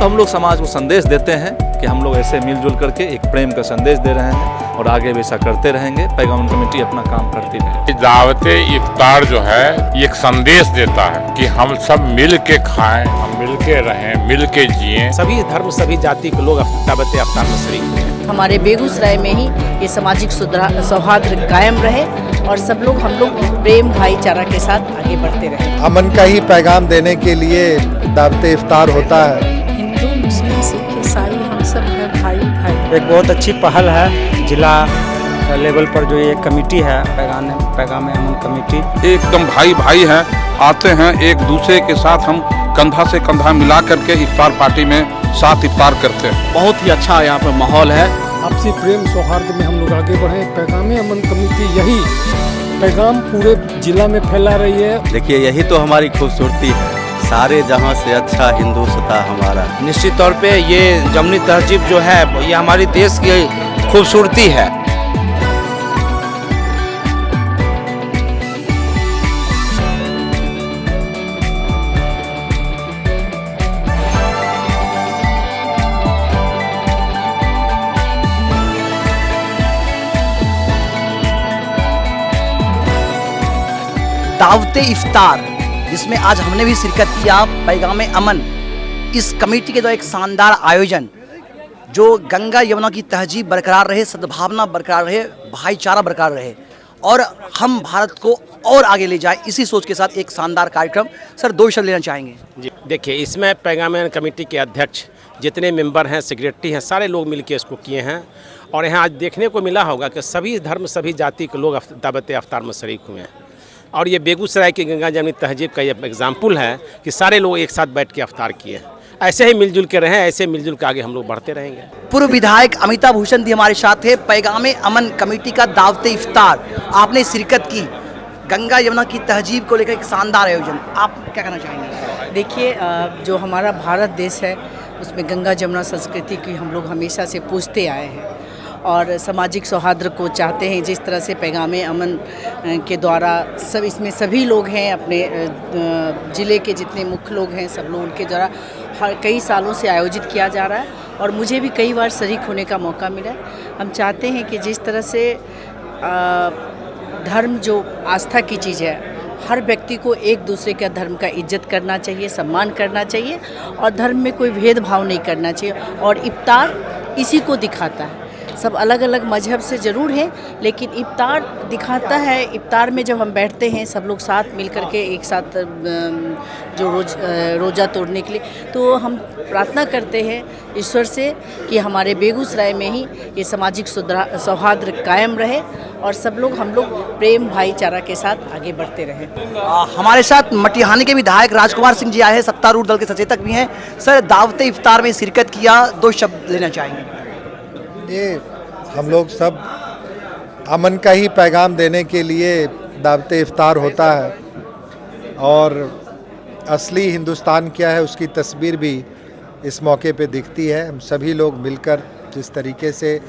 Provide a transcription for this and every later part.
तो हम लोग समाज को संदेश देते हैं कि हम लोग ऐसे मिलजुल करके एक प्रेम का संदेश दे रहे हैं और आगे भी ऐसा करते रहेंगे। पैगाम कमेटी अपना काम करती रहे। दावते इफ्तार जो है एक संदेश देता है कि हम सब मिल के खाएं, हम मिल के रहें, मिल के जिएं। सभी धर्म सभी जाति के लोग दावते इफ्तार में शरीक हुए। हमारे बेगूसराय में ही ये सामाजिक सौहार्द कायम रहे और सब लोग हम लोग प्रेम भाईचारा के साथ आगे बढ़ते रहे। अमन का ही पैगाम देने के लिए दावते इफ्तार होता है। हिंदू मुस्लिम सिख ईसाई हम सब है भाई भाई। एक बहुत अच्छी पहल है जिला लेवल पर जो ये कमेटी है पैगाम अमन कमेटी। एकदम भाई भाई हैं, आते हैं एक दूसरे के साथ, हम कंधा से कंधा मिला करके इफ्तार पार्टी में साथ इफ्तार करते हैं। बहुत ही अच्छा यहाँ पर माहौल है। आपसी प्रेम सौहार्द में हम लोग आगे बढ़े। पैगाम अमन कमेटी यही पैगाम पूरे जिला में फैला रही है। देखिए यही तो हमारी खूबसूरती है, सारे जहां से अच्छा हिंदुस्तान हमारा। निश्चित तौर पे ये जमनी तहजीब जो है ये हमारी देश की खूबसूरती है। दावते इफ्तार जिसमें आज हमने भी शिरकत किया। पैगाम अमन इस कमेटी के द्वारा एक शानदार आयोजन जो गंगा यमुना की तहजीब बरकरार रहे, सद्भावना बरकरार रहे, भाईचारा बरकरार रहे और हम भारत को और आगे ले जाए, इसी सोच के साथ एक शानदार कार्यक्रम। सर 2 शब्द लेना चाहेंगे जी। देखिए इसमें पैगाम अमन कमेटी के अध्यक्ष जितने मेंबर हैं, सेक्रेटरी हैं, सारे लोग मिलकर इसको किए हैं और यहाँ आज देखने को मिला होगा कि सभी धर्म सभी जाति के लोग दावते इफ्तार में शरीक हुए हैं और ये बेगूसराय की गंगा जमनी तहजीब का ये एग्जाम्पल है कि सारे लोग एक साथ बैठ के इफ्तार किए हैं। ऐसे ही मिलजुल के रहें, ऐसे मिलजुल के आगे हम लोग बढ़ते रहेंगे। पूर्व विधायक अमिता भूषण भी हमारे साथ है। पैगाम अमन कमेटी का दावते इफ्तार आपने शिरकत की, गंगा यमुना की तहजीब को लेकर एक शानदार आयोजन, आप क्या कहना चाहेंगे? देखिए जो हमारा भारत देश है उसमें गंगा जमुना संस्कृति की हम लोग हमेशा से पूछते आए हैं और सामाजिक सौहार्द को चाहते हैं। जिस तरह से पैगाम अमन के द्वारा सब इसमें सभी लोग हैं, अपने ज़िले के जितने मुख्य लोग हैं सब लोग उनके द्वारा कई सालों से आयोजित किया जा रहा है और मुझे भी कई बार शरीक होने का मौका मिला है। हम चाहते हैं कि जिस तरह से धर्म जो आस्था की चीज़ है, हर व्यक्ति को एक दूसरे का धर्म का इज्जत करना चाहिए, सम्मान करना चाहिए और धर्म में कोई भेदभाव नहीं करना चाहिए और इफ्तार इसी को दिखाता है। सब अलग अलग मजहब से ज़रूर हैं लेकिन इफ्तार दिखाता है। इफ्तार में जब हम बैठते हैं सब लोग साथ मिल कर के एक साथ जो रोज़ा तोड़ने के लिए, तो हम प्रार्थना करते हैं ईश्वर से कि हमारे बेगूसराय में ही ये सामाजिक सौहार्द कायम रहे और सब लोग हम लोग प्रेम भाईचारा के साथ आगे बढ़ते रहें। हमारे साथ मटिहानी के विधायक राजकुमार सिंह जी आए हैं, सत्तारूढ़ दल के सचेतक भी हैं। सर दावते इफ्तार में शिरकत किया, 2 शब्द लेना चाहेंगे? ये हम लोग सब अमन का ही पैगाम देने के लिए दावते इफ्तार होता है और असली हिंदुस्तान क्या है उसकी तस्वीर भी इस मौके पे दिखती है। हम सभी लोग मिलकर जिस तरीके से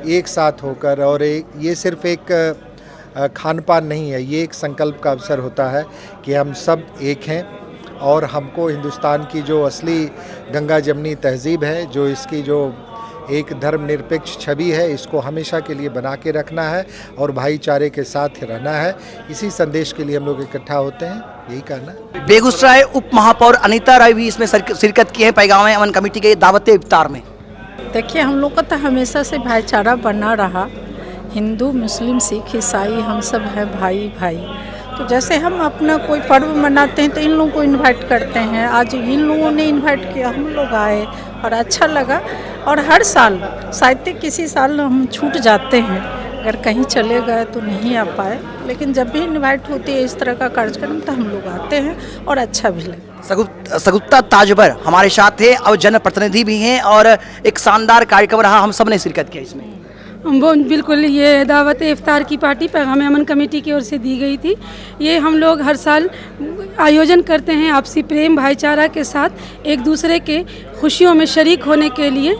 एक साथ होकर, और ये सिर्फ एक खान पान नहीं है, ये एक संकल्प का अवसर होता है कि हम सब एक हैं और हमको हिंदुस्तान की जो असली गंगा जमनी तहजीब है, जो इसकी जो एक धर्मनिरपेक्ष छवि है, इसको हमेशा के लिए बना के रखना है और भाईचारे के साथ रहना है। इसी संदेश के लिए हम लोग इकट्ठा होते हैं, यही कहना। बेगूसराय उप महापौर अनीता राय भी इसमें शिरकत की है पैगाम अमन कमेटी के दावते इफ्तार में। देखिए हम लोग का तो हमेशा से भाईचारा बना रहा। हिंदू मुस्लिम सिख ईसाई हम सब है भाई भाई। तो जैसे हम अपना कोई पर्व मनाते हैं तो इन लोगों को इनवाइट करते हैं। आज इन लोगों ने इनवाइट किया, हम लोग आए और अच्छा लगा। और हर साल शायद किसी साल हम छूट जाते हैं, अगर कहीं चले गए तो नहीं आ पाए, लेकिन जब भी इनवाइट होती है इस तरह का कार्यक्रम तो हम लोग आते हैं और अच्छा भी लगता है। सगुप्ता ताजबर हमारे साथ है और जनप्रतिनिधि भी हैं और एक शानदार कार्यक्रम रहा, हम सब ने शिरकत किया इसमें। बिल्कुल, ये दावत इफ्तार की पार्टी पैगाम अमन कमेटी की ओर से दी गई थी। ये हम लोग हर साल आयोजन करते हैं आपसी प्रेम भाईचारा के साथ एक दूसरे के खुशियों में शरीक होने के लिए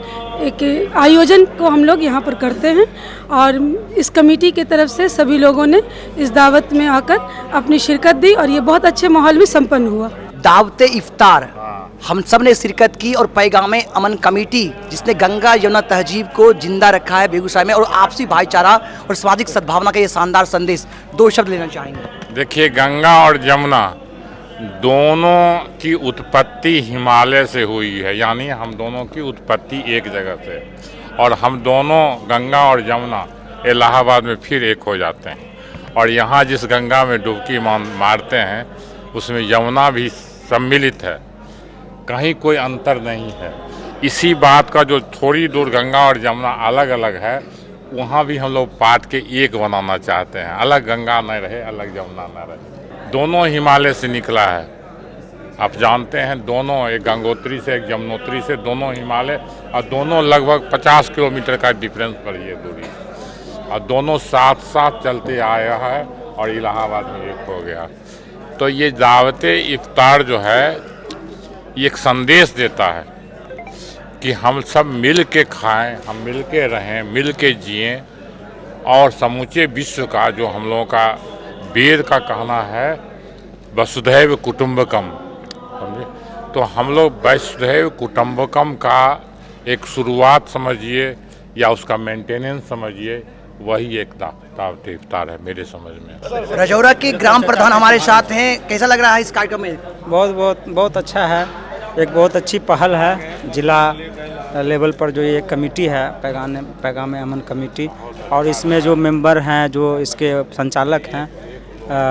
एक आयोजन को हम लोग यहाँ पर करते हैं और इस कमेटी की तरफ से सभी लोगों ने इस दावत में आकर अपनी शिरकत दी और ये बहुत अच्छे माहौल में संपन्न हुआ। दावते इफ्तार हम सब ने शिरकत की और पैगाम अमन कमेटी जिसने गंगा यमुना तहजीब को जिंदा रखा है बेगूसराय में और आपसी भाईचारा और सामाजिक सद्भावना का ये शानदार संदेश, 2 शब्द लेना चाहेंगे। देखिए, गंगा और यमुना दोनों की उत्पत्ति हिमालय से हुई है, यानी हम दोनों की उत्पत्ति एक जगह से, और हम दोनों गंगा और यमुना इलाहाबाद में फिर एक हो जाते हैं। और यहाँ जिस गंगा में डुबकी मारते हैं उसमें यमुना भी सम्मिलित है, कहीं कोई अंतर नहीं है। इसी बात का जो थोड़ी दूर गंगा और यमुना अलग अलग है, वहाँ भी हम लोग पाट के एक बनाना चाहते हैं, अलग गंगा न रहे, अलग यमुना न रहे। दोनों हिमालय से निकला है, आप जानते हैं, दोनों, एक गंगोत्री से एक यमुनोत्री से, दोनों हिमालय, और दोनों लगभग 50 किलोमीटर का डिफरेंस पर ये दूरी, और दोनों साथ साथ चलते आया है और इलाहाबाद में एक हो गया। तो ये दावते इफ्तार जो है ये एक संदेश देता है कि हम सब मिल के खाएँ, हम मिल के रहें, मिल के जिएँ, और समूचे विश्व का जो हम लोगों का वेद का कहना है वसुधैव कुटुंबकम, समझे, तो हम लोग वसुधैव कुटुंबकम का एक शुरुआत समझिए या उसका मेंटेनेंस समझिए, वही एक दावत इफ्तार है मेरे समझ में। रजौरा के ग्राम प्रधान हमारे साथ हैं, कैसा लग रहा है इस कार्यक्रम में? बहुत अच्छा है, एक बहुत अच्छी पहल है। जिला लेवल पर जो ये कमेटी है पैगाम अमन कमेटी, और इसमें जो मेंबर हैं, जो इसके संचालक हैं,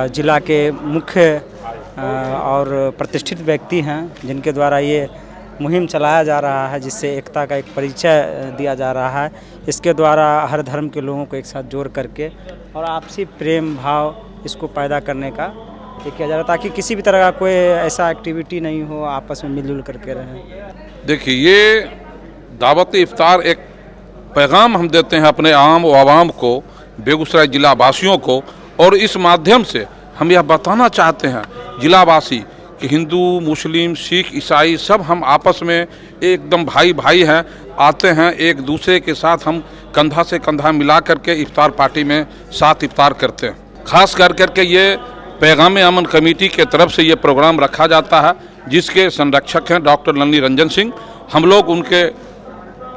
जिला के मुख्य और प्रतिष्ठित व्यक्ति हैं, जिनके द्वारा ये मुहिम चलाया जा रहा है, जिससे एकता का एक परिचय दिया जा रहा है। इसके द्वारा हर धर्म के लोगों को एक साथ जोड़ करके और आपसी प्रेम भाव इसको पैदा करने का ये किया जा रहा है, ताकि किसी भी तरह का कोई ऐसा एक्टिविटी नहीं हो, आपस में मिलजुल करके रहें। देखिए, ये दावत इफ्तार एक पैगाम हम देते हैं अपने आम व आवाम को, बेगूसराय जिला वासियों को, और इस माध्यम से हम यह बताना चाहते हैं जिलावासी कि हिंदू, मुस्लिम, सिख, ईसाई सब हम आपस में एकदम भाई भाई हैं, आते हैं एक दूसरे के साथ, हम कंधा से कंधा मिला करके इफ्तार पार्टी में साथ इफ्तार करते हैं। खास करके ये पैगाम अमन कमेटी के तरफ से ये प्रोग्राम रखा जाता है, जिसके संरक्षक हैं डॉक्टर नन्ही रंजन सिंह। हम लोग उनके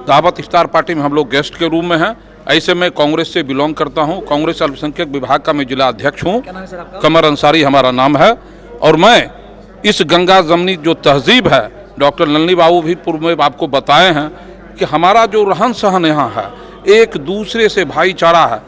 दावत इफ्तार पार्टी में हम लोग गेस्ट के रूप में हैं। ऐसे मैं कांग्रेस से बिलोंग करता हूं, कांग्रेस अल्पसंख्यक विभाग का मैं जिला अध्यक्ष हूं, कमर अंसारी हमारा नाम है। और मैं इस गंगा जमनी जो तहजीब है, डॉक्टर नन्ही बाबू भी पूर्व में आपको बताए हैं कि हमारा जो रहन सहन यहाँ है एक दूसरे से भाईचारा है।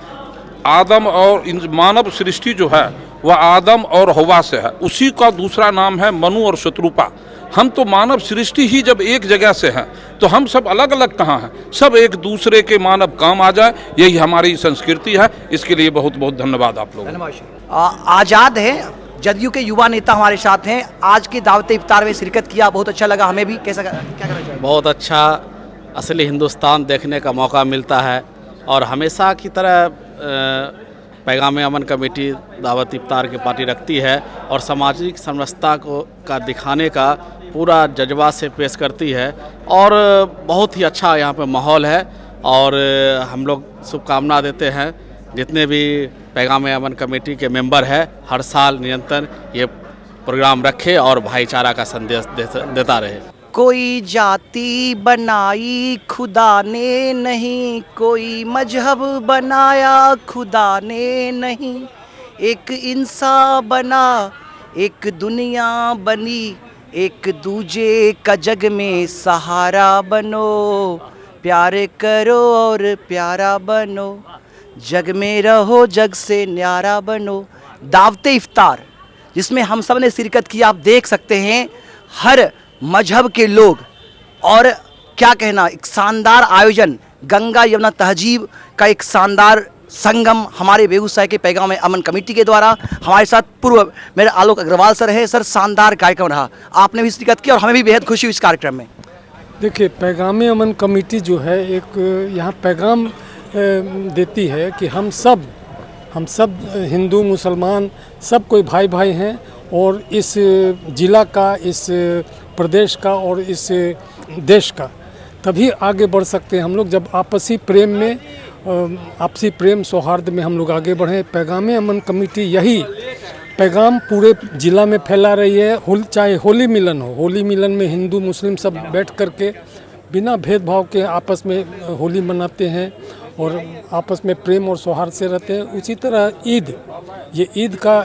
आदम और मानव सृष्टि जो है वह आदम और हवा से है, उसी का दूसरा नाम है मनु और शत्रुपा। हम तो मानव सृष्टि ही जब एक जगह से हैं तो हम सब अलग अलग कहाँ हैं, सब एक दूसरे के मानव काम आ जाए, यही हमारी संस्कृति है। इसके लिए बहुत बहुत धन्यवाद आप लोगों को। आज़ाद है जदयू के युवा नेता हमारे साथ हैं, आज के दावत इफ्तार में शिरकत किया, बहुत अच्छा लगा हमें भी। क्या करना चाहिए? बहुत अच्छा, असली हिंदुस्तान देखने का मौका मिलता है, और हमेशा की तरह पैगाम अमन कमेटी दावत इफ्तार की पार्टी रखती है और सामाजिक समरसता का दिखाने का पूरा जज्बा से पेश करती है, और बहुत ही अच्छा यहाँ पे माहौल है। और हम लोग शुभकामना देते हैं जितने भी पैगाम अमन कमेटी के मेंबर हैं, हर साल निरंतर ये प्रोग्राम रखे और भाईचारा का संदेश देता रहे। कोई जाति बनाई खुदा ने नहीं, कोई मजहब बनाया खुदा ने नहीं, एक इंसान बना एक दुनिया बनी, एक दूजे का जग में सहारा बनो, प्यारे करो और प्यारा बनो, जग में रहो जग से न्यारा बनो। दावते इफ्तार जिसमें हम सब ने शिरकत की, आप देख सकते हैं हर मजहब के लोग, और क्या कहना, एक शानदार आयोजन, गंगा यमुना तहजीब का एक शानदार संगम हमारे बेगूसराय के पैगाम अमन कमेटी के द्वारा। हमारे साथ पूर्व मेरे आलोक अग्रवाल सर है। सर, शानदार कार्यक्रम रहा, आपने भी शिरकत की और हमें भी बेहद खुशी हुई इस कार्यक्रम में। देखिए, पैगाम अमन कमेटी जो है एक यहाँ पैगाम देती है कि हम सब हिंदू मुसलमान सब कोई भाई भाई हैं, और इस जिला का, इस प्रदेश का और इस देश का तभी आगे बढ़ सकते हैं हम लोग जब आपसी प्रेम में, आपसी प्रेम सौहार्द में हम लोग आगे बढ़ें। पैगाम अमन कमेटी यही पैगाम पूरे ज़िला में फैला रही है। चाहे होली मिलन हो, होली मिलन में हिंदू मुस्लिम सब बैठ कर के बिना भेदभाव के आपस में होली मनाते हैं और आपस में प्रेम और सौहार्द से रहते हैं। उसी तरह ये ईद का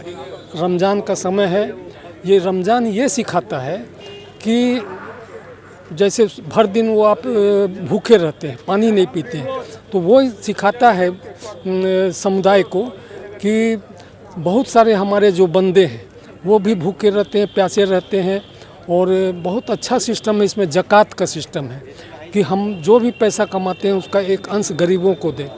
रमज़ान का समय है। ये रमज़ान ये सिखाता है कि जैसे भर दिन वो आप भूखे रहते हैं, पानी नहीं पीते हैं, तो वो सिखाता है समुदाय को कि बहुत सारे हमारे जो बंदे हैं वो भी भूखे रहते हैं, प्यासे रहते हैं। और बहुत अच्छा सिस्टम है इसमें, ज़कात का सिस्टम है कि हम जो भी पैसा कमाते हैं उसका एक अंश गरीबों को दें।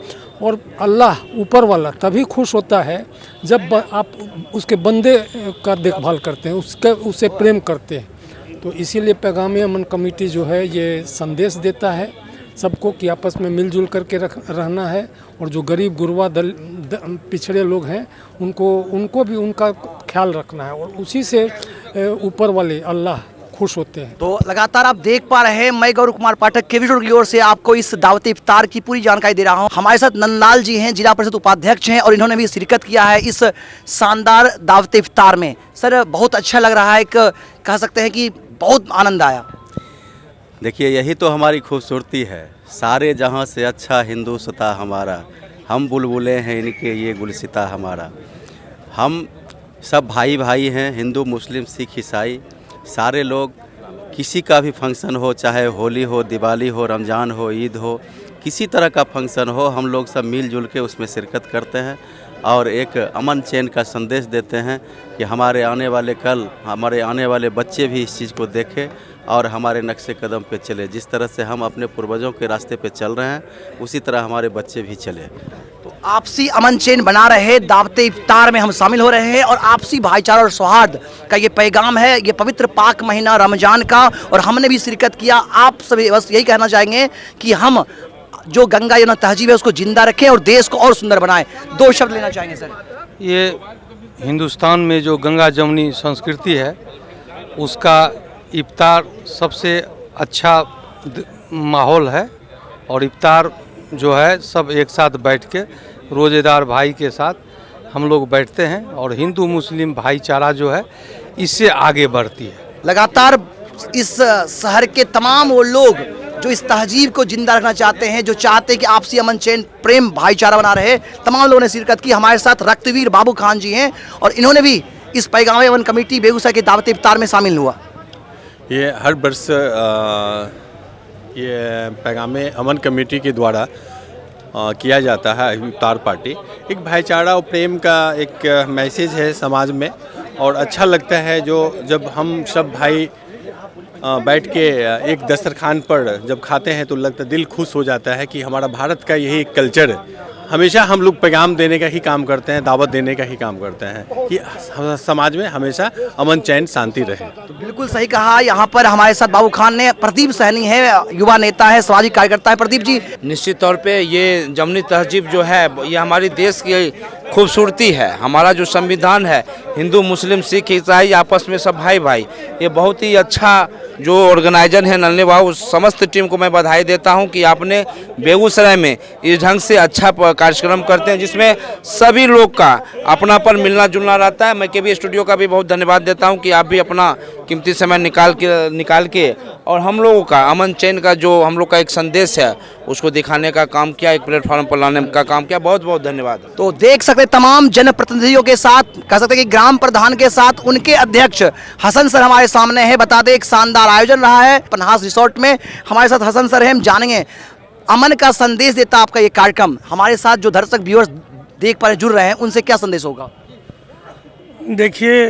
और अल्लाह ऊपर वाला तभी खुश होता है जब आप उसके बंदे का देखभाल करते हैं, उससे प्रेम करते हैं। तो इसीलिए पैगाम अमन कमेटी जो है ये संदेश देता है सबको कि आपस में मिलजुल करके रहना है। और जो गरीब गुरबा पिछड़े लोग हैं उनको भी उनका ख्याल रखना है, और उसी से ऊपर वाले अल्लाह खुश होते हैं। तो लगातार आप देख पा रहे हैं, मैं गौरव कुमार पाठक के की ओर से आपको इस दावत इफ्तार की पूरी जानकारी दे रहा हूं। हमारे साथ नंदलाल जी हैं, जिला परिषद उपाध्यक्ष हैं, और इन्होंने भी शिरकत किया है इस शानदार दावत इफ्तार में। सर, बहुत अच्छा लग रहा है, कह सकते हैं कि बहुत आनंद आया। देखिए, यही तो हमारी खूबसूरती है। सारे जहां से अच्छा हिंदुस्तान हमारा, हम बुलबुलें हैं इनके ये गुलसिता हमारा। हम सब भाई भाई हैं, हिंदू मुस्लिम सिख ईसाई सारे लोग। किसी का भी फंक्शन हो, चाहे होली हो, दिवाली हो, रमज़ान हो, ईद हो, किसी तरह का फंक्शन हो, हम लोग सब मिलजुल के उसमें शिरकत करते हैं और एक अमन चैन का संदेश देते हैं कि हमारे आने वाले कल, हमारे आने वाले बच्चे भी इस चीज़ को देखें और हमारे नक्शे कदम पे चले। जिस तरह से हम अपने पूर्वजों के रास्ते पे चल रहे हैं, उसी तरह हमारे बच्चे भी चले। तो आपसी अमन चैन बना रहे, दावत इफ्तार में हम शामिल हो रहे हैं और आपसी भाईचारा और सौहार्द का ये पैगाम है, ये पवित्र पाक महीना रमज़ान का, और हमने भी शिरकत किया। आप सभी बस यही कहना चाहेंगे कि हम जो गंगा यमुना तहजीब है उसको जिंदा रखें और देश को और सुंदर बनाएं। 2 शब्द लेना चाहेंगे सर। ये हिंदुस्तान में जो गंगा जमुनी संस्कृति है उसका इफ्तार सबसे अच्छा माहौल है। और इफ्तार जो है सब एक साथ बैठ के रोज़ेदार भाई के साथ हम लोग बैठते हैं और हिंदू मुस्लिम भाईचारा जो है इससे आगे बढ़ती है। लगातार इस शहर के तमाम वो लोग जो इस तहजीब को जिंदा रखना चाहते हैं, जो चाहते हैं कि आपसी अमन चैन प्रेम भाईचारा बना रहे, तमाम लोगों ने शिरकत की। हमारे साथ रक्तवीर बाबू खान जी हैं और इन्होंने भी इस पैगाम अमन कमेटी बेगूसराय के दावत इफ्तार में शामिल हुआ। ये हर वर्ष ये पैगाम अमन कमेटी के द्वारा किया जाता है इफ्तार पार्टी। एक भाईचारा और प्रेम का एक मैसेज है समाज में, और अच्छा लगता है जब हम सब भाई बैठ के एक दस्तरखान पर जब खाते हैं तो लगता दिल खुश हो जाता है कि हमारा भारत का यही एक कल्चर है। हमेशा हम लोग पैगाम देने का ही काम करते हैं, दावत देने का ही काम करते हैं कि समाज में हमेशा अमन चैन शांति रहे। तो बिल्कुल सही कहा। यहाँ पर हमारे साथ बाबू खान ने, प्रदीप सहनी है, युवा नेता है, सामाजिक कार्यकर्ता है। प्रदीप जी, निश्चित तौर पे ये जमनी तहजीब जो है ये हमारी देश की खूबसूरती है। हमारा जो संविधान है, हिंदू मुस्लिम सिख ईसाई आपस में सब भाई भाई, ये बहुत ही अच्छा जो ऑर्गेनाइजर है नन्हे बाबू, समस्त टीम को मैं बधाई देता हूं कि आपने बेगूसराय में इस ढंग से अच्छा कार्यक्रम करते हैं जिसमें सभी लोग का अपनापन मिलना जुलना रहता है। मैं केबी स्टूडियो का भी बहुत धन्यवाद देता हूं कि आप भी अपना कीमती समय निकाल के और हम लोगों का अमन चैन का जो हम लोग का एक संदेश है उसको दिखाने का काम किया, एक प्लेटफॉर्म पर लाने का काम किया। बहुत बहुत धन्यवाद। तो देख सकते तमाम जनप्रतिनिधियों के साथ, कह सकते कि ग्राम प्रधान के साथ उनके अध्यक्ष हसन सर हमारे सामने है। बता दें एक शानदार आयोजन रहा है पन्हास रिसोर्ट में। हमारे साथ हसन सर हैं, हम जानेंगे अमन का संदेश देता आपका ये कार्यक्रम। हमारे साथ जो दर्शक व्यूअर्स देख पा रहे जुड़ रहे हैं उनसे क्या संदेश होगा? देखिए,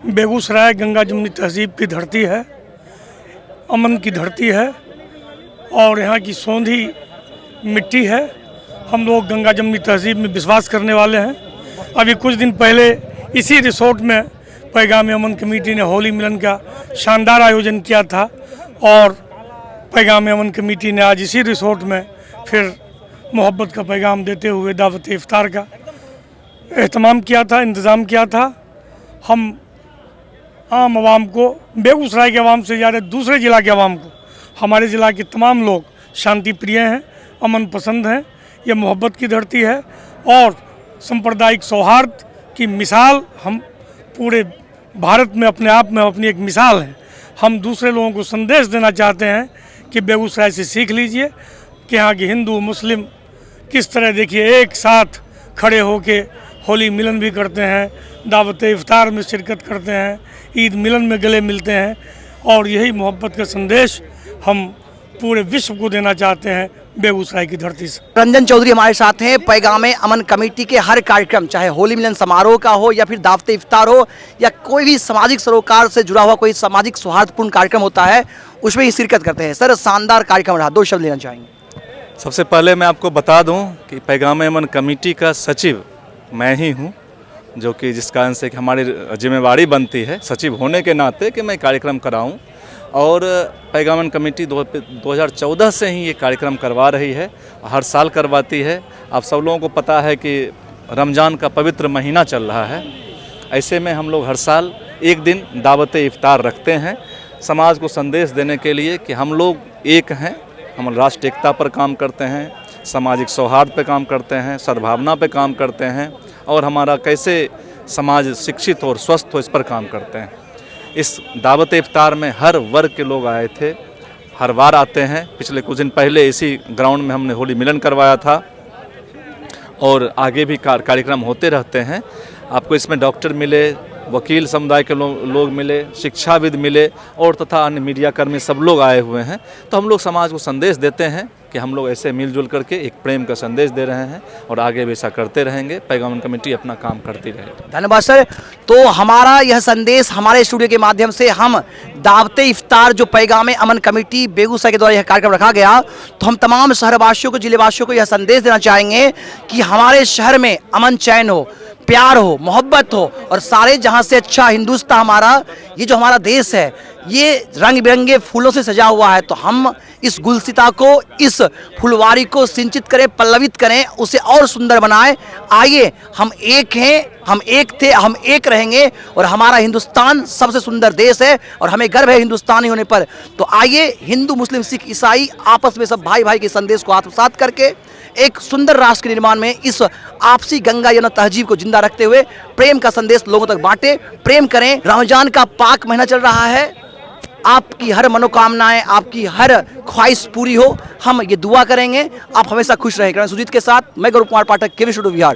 बेगूसराय गंगा जमुनी तहजीब की धरती है, अमन की धरती है और यहाँ की सौंधी मिट्टी है। हम लोग गंगा जमुनी तहजीब में विश्वास करने वाले हैं। अभी कुछ दिन पहले इसी रिसोर्ट में पैगाम अमन कमेटी ने होली मिलन का शानदार आयोजन किया था और पैगाम अमन कमेटी ने आज इसी रिसोर्ट में फिर मोहब्बत का पैगाम देते हुए दावत इफ्तार का एहतमाम किया था, इंतज़ाम किया था। हम आम आवाम को, बेगूसराय के आवाम से ज़्यादा दूसरे ज़िला के आवाम को, हमारे ज़िला के तमाम लोग शांति प्रिय हैं, अमन पसंद हैं। ये मोहब्बत की धरती है और सांप्रदायिक सौहार्द की मिसाल हम पूरे भारत में अपने आप में अपनी एक मिसाल है। हम दूसरे लोगों को संदेश देना चाहते हैं कि बेगूसराय से सीख लीजिए कि यहाँ के हिंदू मुस्लिम किस तरह देखिए एक साथ खड़े होके होली मिलन भी करते हैं, दावत इफ्तार में शिरकत करते हैं, ईद मिलन में गले मिलते हैं और यही मोहब्बत का संदेश हम पूरे विश्व को देना चाहते हैं बेगूसराय की धरती से। रंजन चौधरी हमारे साथ हैं। पैगामे अमन कमेटी के हर कार्यक्रम, चाहे होली मिलन समारोह का हो या फिर दावत इफ्तार हो या कोई भी सामाजिक सरोकार से जुड़ा हुआ कोई सामाजिक सौहार्दपूर्ण कार्यक्रम होता है, उसमें ही शिरकत करते हैं। सर, शानदार कार्यक्रम रहा, 2 शब्द लेना चाहेंगे। सबसे पहले मैं आपको बता दूं कि पैगामे अमन कमेटी का सचिव मैं ही हूं, जो कि जिस कारण से कि हमारी जिम्मेवारी बनती है सचिव होने के नाते कि मैं कार्यक्रम कराऊं। और पैगामे अमन कमेटी 2014 से ही ये कार्यक्रम करवा रही है, हर साल करवाती है। आप सब लोगों को पता है कि रमज़ान का पवित्र महीना चल रहा है, ऐसे में हम लोग हर साल एक दिन दावत इफ्तार रखते हैं समाज को संदेश देने के लिए कि हम लोग एक हैं, हम राष्ट्र एकता पर काम करते हैं, सामाजिक सौहार्द पर काम करते हैं, सद्भावना पर काम करते हैं और हमारा कैसे समाज शिक्षित और स्वस्थ हो इस पर काम करते हैं। इस दावत इफ्तार में हर वर्ग के लोग आए थे, हर बार आते हैं। पिछले कुछ दिन पहले इसी ग्राउंड में हमने होली मिलन करवाया था और आगे भी कार्यक्रम होते रहते हैं। आपको इसमें डॉक्टर मिले, वकील समुदाय के लोग मिले, शिक्षाविद मिले और तथा अन्य मीडिया कर्मी सब लोग आए हुए हैं। तो हम लोग समाज को संदेश देते हैं कि हम लोग ऐसे मिलजुल करके एक प्रेम का संदेश दे रहे हैं और आगे भी ऐसा करते रहेंगे। पैगामे अमन कमेटी अपना काम करती रहेगी। धन्यवाद सर। तो हमारा यह संदेश हमारे स्टूडियो के माध्यम से हम दावत इफ्तार जो पैगामे अमन कमेटी बेगूसराय के द्वारा यह कार्यक्रम रखा गया, तो हम तमाम शहरवासियों को, जिलेवासियों को यह संदेश देना चाहेंगे कि हमारे शहर में अमन चैन हो, प्यार हो, मोहब्बत हो और सारे जहां से अच्छा हिंदुस्तान हमारा, ये जो हमारा देश है ये रंग बिरंगे फूलों से सजा हुआ है। तो हम इस गुलसिता को, इस फुलवारी को सिंचित करें, पल्लवित करें, उसे और सुंदर बनाएं। आइए, हम एक हैं, हम एक थे, हम एक रहेंगे और हमारा हिंदुस्तान सबसे सुंदर देश है और हमें गर्व है हिंदुस्तानी होने पर। तो आइए, हिंदू मुस्लिम सिख ईसाई आपस में सब भाई भाई के संदेश को आत्मसात करके एक सुंदर राष्ट्र के निर्माण में इस आपसी गंगा यमुना तहजीब को जिंदा रखते हुए प्रेम का संदेश लोगों तक बांटे, प्रेम करें। रमजान का पाक महीना चल रहा है, आपकी हर मनोकामनाएं, आपकी हर ख्वाहिश पूरी हो, हम ये दुआ करेंगे। आप हमेशा खुश रहें। सुजीत के साथ मैं गौरव कुमार पाठक, केवी स्टूडियो बिहार।